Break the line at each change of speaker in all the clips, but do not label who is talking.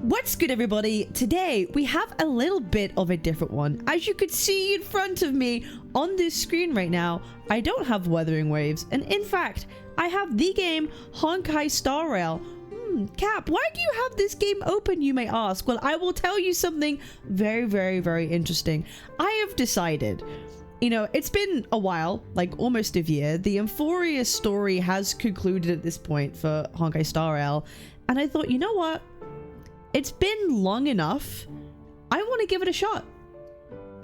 What's good, everybody? Today we have a little bit of a different one. As you could see in front of me on this screen right now, I don't have Wuthering Waves, and in fact I have the game Honkai Star Rail. Cap, why do you have this game open, you may ask? Well, I will tell you something very interesting. I have decided, you know, it's been a while, like almost a year. The Amphoreus story has concluded at this point for Honkai Star Rail, and I thought, you know what? It's been long enough. I want to give it a shot.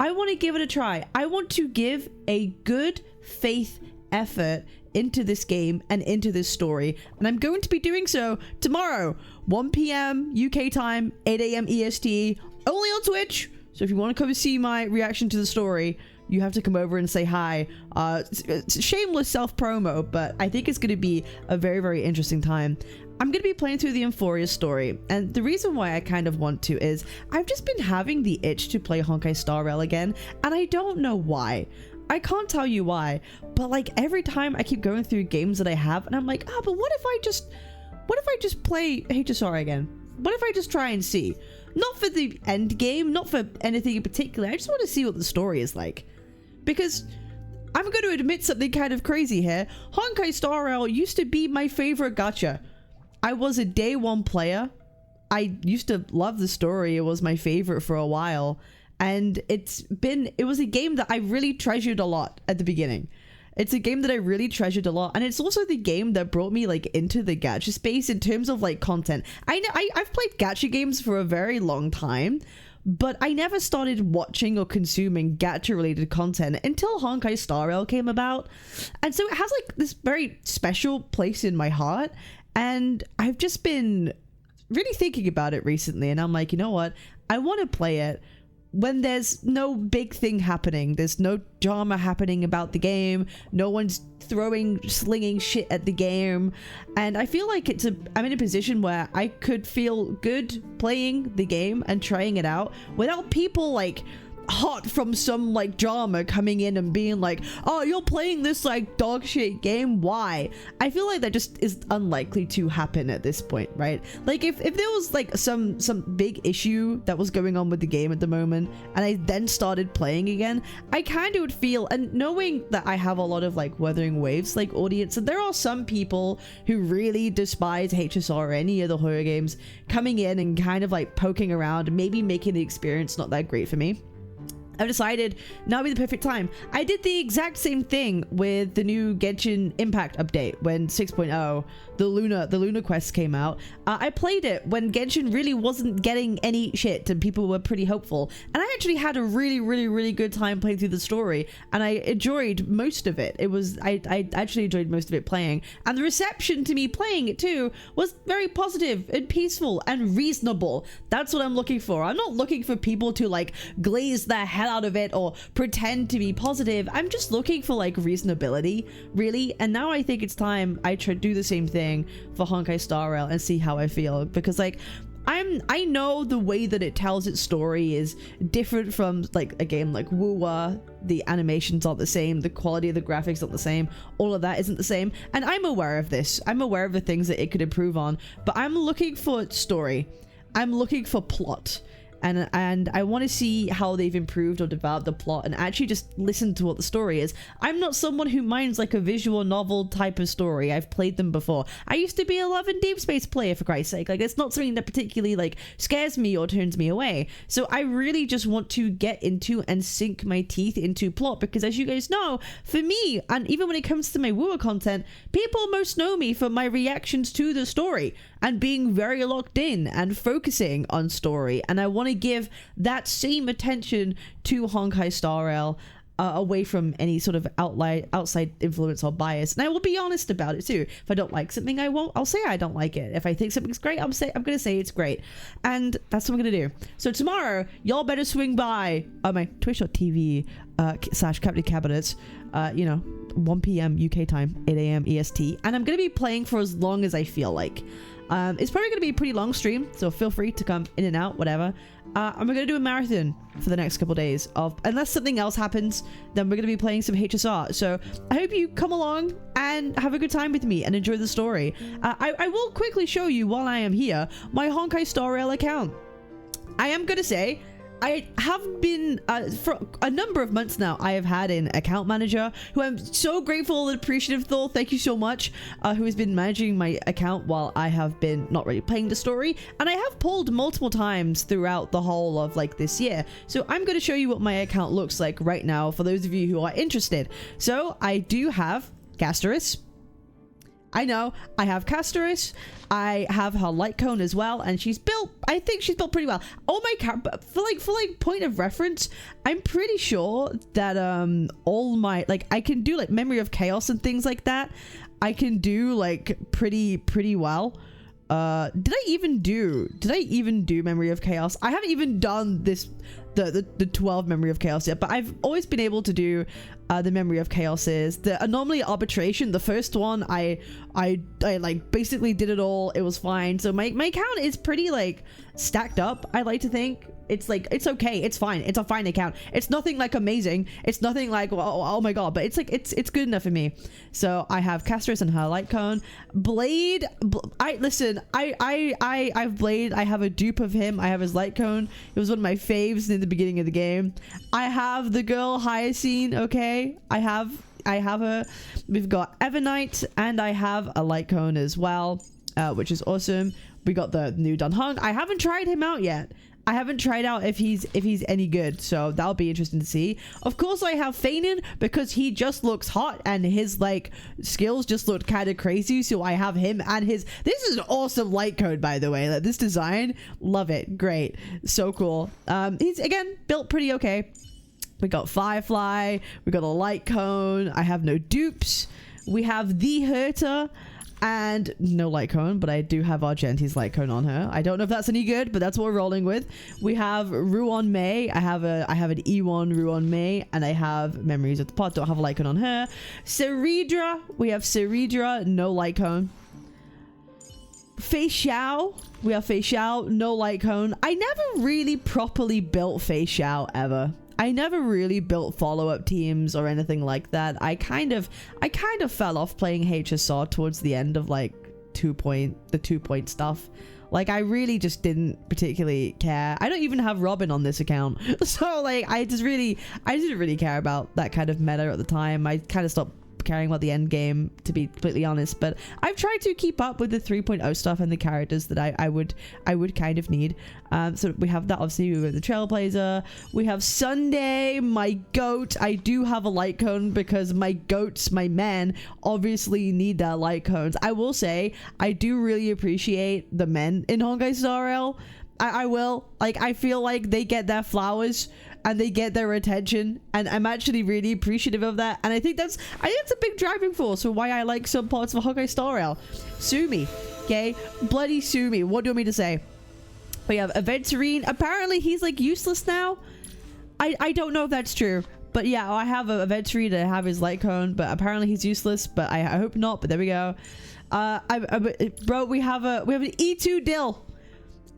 I want to give it a try. I want to give a good faith effort into this game and into this story, and I'm going to be doing so tomorrow, 1 p.m. UK time, 8 a.m. EST, only on Twitch. So if you want to come see my reaction to the story, you have to come over and say hi. It's shameless self-promo, but I think it's going to be a very interesting time. I'm going to be playing through the Amphoreus story, and the reason why I kind of want to is I've just been having the itch to play Honkai Star Rail again, and I don't know why. I can't tell you why, but like every time I keep going through games that I have, and I'm like, but what if I just play HSR again? What if I just try and see? Not for the end game, not for anything in particular. I just want to see what the story is like. Because I'm going to admit something kind of crazy here. Honkai Star Rail used to be my favorite gacha. I was a day one player. I used to love the story. It was my favorite for a while. And it was a game that I really treasured a lot at the beginning. It's a game that I really treasured a lot, and it's also the game that brought me like into the gacha space in terms of like content. I've played gacha games for a very long time, but I never started watching or consuming gacha related content until Honkai Star Rail came about. And so it has like this very special place in my heart, and I've just been really thinking about it recently, and I'm like, you know what? I want to play it when there's no big thing happening. There's no drama happening about the game. No one's slinging shit at the game. And I feel like I'm in a position where I could feel good playing the game and trying it out without people like hot from some like drama coming in and being like, oh, you're playing this like dog shit game, why? I feel like that just is unlikely to happen at this point, right? Like if there was like some big issue that was going on with the game at the moment, and I then started playing again, I kind of would feel, and knowing that I have a lot of like Wuthering Waves like audience, and there are some people who really despise HSR or any other horror games coming in and kind of like poking around, maybe making the experience not that great for me. I've decided now would be the perfect time. I did the exact same thing with the new Genshin Impact update when 6.0, the Lunar Quest came out. I played it when Genshin really wasn't getting any shit and people were pretty hopeful. And I actually had a really good time playing through the story, and I enjoyed most of it. I actually enjoyed most of it playing. And the reception to me playing it too was very positive and peaceful and reasonable. That's what I'm looking for. I'm not looking for people to like glaze their head out of it or pretend to be positive. I'm just looking for like reasonability, really. And now I think it's time I try to do the same thing for Honkai Star Rail and see how I feel, because like I know the way that it tells its story is different from like a game like Wuwa. The animations aren't the same, the quality of the graphics aren't the same, all of that isn't the same, and I'm aware of this. I'm aware of the things that it could improve on, but I'm looking for story. I'm looking for plot. And I want to see how they've improved or developed the plot and actually just listen to what the story is. I'm not someone who minds like a visual novel type of story. I've played them before. I used to be a Love and Deep Space player, for Christ's sake. Like, it's not something that particularly like scares me or turns me away. So I really just want to get into and sink my teeth into plot, because as you guys know, for me, and even when it comes to my Woowa content, people most know me for my reactions to the story and being very locked in and focusing on story. And I want to give that same attention to Honkai Star Rail, away from any sort of outside influence or bias. And I will be honest about it too. If I don't like something, I'll say I don't like it. If I think something's great, I'm gonna say it's great. And that's what I'm gonna do. So tomorrow, y'all better swing by my twitch.tv /CaptainCabinets, 1 p.m. UK time, 8 a.m. EST. And I'm gonna be playing for as long as I feel like. It's probably going to be a pretty long stream, so feel free to come in and out, whatever. and we're gonna do a marathon for the next couple days of, unless something else happens, then we're gonna be playing some HSR. So I hope you come along and have a good time with me and enjoy the story. I will quickly show you while I am here my Honkai Star Rail account. I am gonna say, I have been, for a number of months now, I have had an account manager who I'm so grateful and appreciative for. Thank you so much. Who has been managing my account while I have been not really playing the story. And I have pulled multiple times throughout the whole of like this year. So I'm going to show you what my account looks like right now for those of you who are interested. So I do have Amphoreus. I know, I have Amphoreus. I have her light cone as well, and she's built, I think she's built pretty well. Oh my god, for like point of reference, I'm pretty sure that all my, like, I can do like Memory of Chaos and things like that. I can do like pretty well. Did I even do Memory of Chaos? I haven't even done this the 12 Memory of Chaos yet, but I've always been able to do the Memory of Chaoses. The Anomaly Arbitration, the first one, I like basically did it all. It was fine. So my account is pretty like stacked up, I like to think. It's like, it's okay, it's fine, it's a fine account. It's nothing like amazing, it's nothing like oh my god, but it's like it's good enough for me. So I have Amphoreus and her light cone. Blade, I've Blade. I have a dupe of him. I have his light cone. It was one of my faves in the beginning of the game. I have the girl Hyacine. Okay, I have her. We've got Evernight, and I have a light cone as well, which is awesome. We got the new Dunhung. I haven't tried him out yet. I haven't tried out if he's any good, so that'll be interesting to see. Of course, I have Feinin because he just looks hot and his like skills just look kind of crazy. So I have him and his. This is an awesome light code, by the way. Like, this design, love it, great, so cool. He's again built pretty okay. We got Firefly. We got a light cone. I have no dupes. We have the Herta. And no light cone, but I do have Argenti's light cone on her. I don't know if that's any good, but that's what we're rolling with. We have Ruon Mei. I have an E1 Ruon Mei, and I have Memories of the Pot. Don't have a light cone on her. Ceridra. We have Ceridra, no light cone. Fei Xiao. We have Fei Xiao, no light cone. I never really properly built Fei Xiao ever. I never really built follow-up teams or anything like that. I kind of fell off playing HSR towards the end of like the 2-point stuff. Like, I really just didn't particularly care. I don't even have Robin on this account. So like I didn't really care about that kind of meta at the time. I kind of stopped caring about the end game, to be completely honest, but I've tried to keep up with the 3.0 stuff and the characters that I would kind of need. So we have that, obviously. We have the Trailblazer. We have Sunday, my goat. I do have a light cone because my goats, my men, obviously need their light cones. I will say I do really appreciate the men in Honkai Star Rail. I will, like, I feel like they get their flowers and they get their attention, and I'm actually really appreciative of that. And I think that's a big driving force for why I like some parts of Honkai Star Rail. Sumi, okay, bloody Sumi. What do you want me to say? We have Aventurine. Apparently he's like useless now. I don't know if that's true, but yeah, I have a Aventurine. I have his light cone, but apparently he's useless. But I hope not. But there we go. Bro, we have an E2 Dill.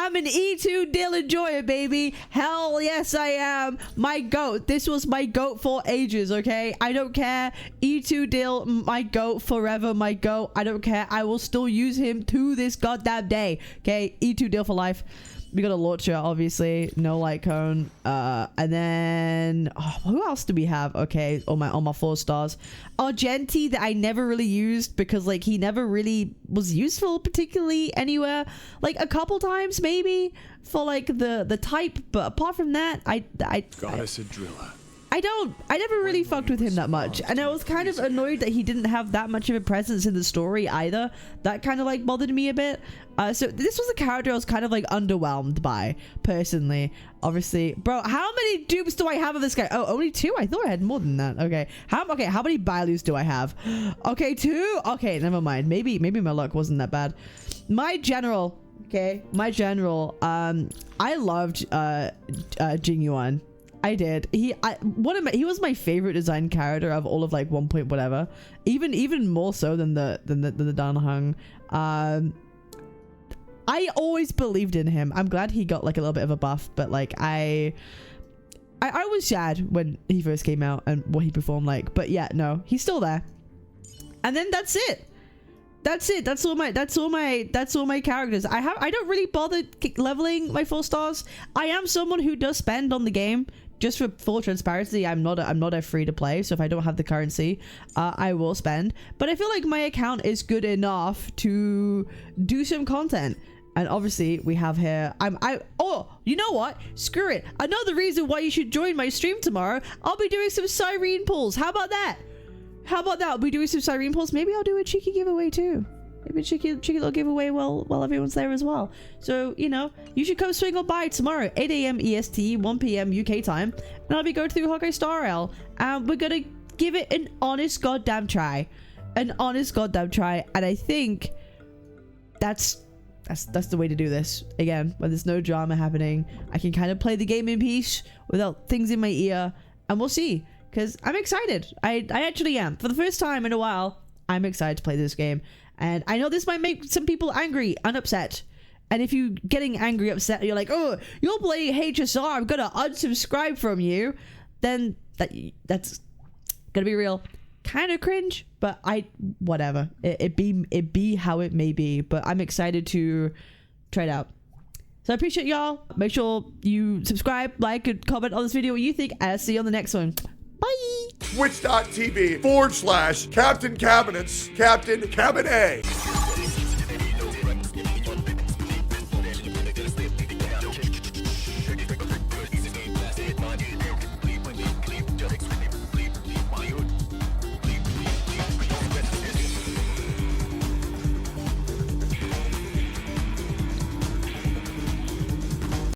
I'm an E2 Dill enjoyer, baby. Hell yes, I am. My goat. This was my goat for ages, okay? I don't care. E2 Dill, my goat forever, my goat. I don't care. I will still use him to this goddamn day, okay? E2 Dill for life. We got a launcher, obviously. No light cone. And then who else do we have? Okay, on my 4 stars. Argenti, that I never really used because like he never really was useful particularly anywhere. Like a couple times maybe for like the type, but apart from that,
Goddess Adrilla.
I never really fucked with him that much, and I was kind of annoyed that he didn't have that much of a presence in the story either. That kind of like bothered me a bit. So this was a character I was kind of like underwhelmed by personally. Obviously, bro, how many dupes do I have of this guy? Oh, only 2? I thought I had more than that. Okay, how many Bailus do I have? Okay, 2. Okay, never mind. Maybe my luck wasn't that bad. My general. Okay, my general. I loved Jing Yuan. I did. He was my favorite design character of all of like 1 point whatever. Even more so than the Danheng. I always believed in him. I'm glad he got like a little bit of a buff, but like I was sad when he first came out and what he performed like. But yeah, no, he's still there. And then that's it. That's it. That's all my characters. I don't really bother leveling my 4 stars. I am someone who does spend on the game. Just for full transparency, I'm not a free to play, so if I don't have the currency, I will spend. But I feel like my account is good enough to do some content. And obviously we have here, oh, you know what? Screw it. Another reason why you should join my stream tomorrow. I'll be doing some siren pulls. How about that? How about that? I'll be doing some siren pulls. Maybe I'll do a cheeky giveaway too. Maybe a cheeky little giveaway while everyone's there as well. So, you know, you should come swing on by tomorrow, 8 a.m. EST, 1 p.m. UK time. And I'll be going through Hawkeye Star Rail. And we're going to give it an honest goddamn try. An honest goddamn try. And I think that's the way to do this. Again, when there's no drama happening, I can kind of play the game in peace without things in my ear. And we'll see. Because I'm excited. I actually am. For the first time in a while, I'm excited to play this game. And I know this might make some people angry and upset. And if you're getting angry, upset, you're like, oh, you're playing HSR, I'm gonna unsubscribe from you. Then that's gonna be real. Kind of cringe, but whatever. It be how it may be. But I'm excited to try it out. So I appreciate y'all. Make sure you subscribe, like, and comment on this video what you think. And I'll see you on the next one. Bye.
Twitch.tv/Captain Cabinets, Captain Cabinet.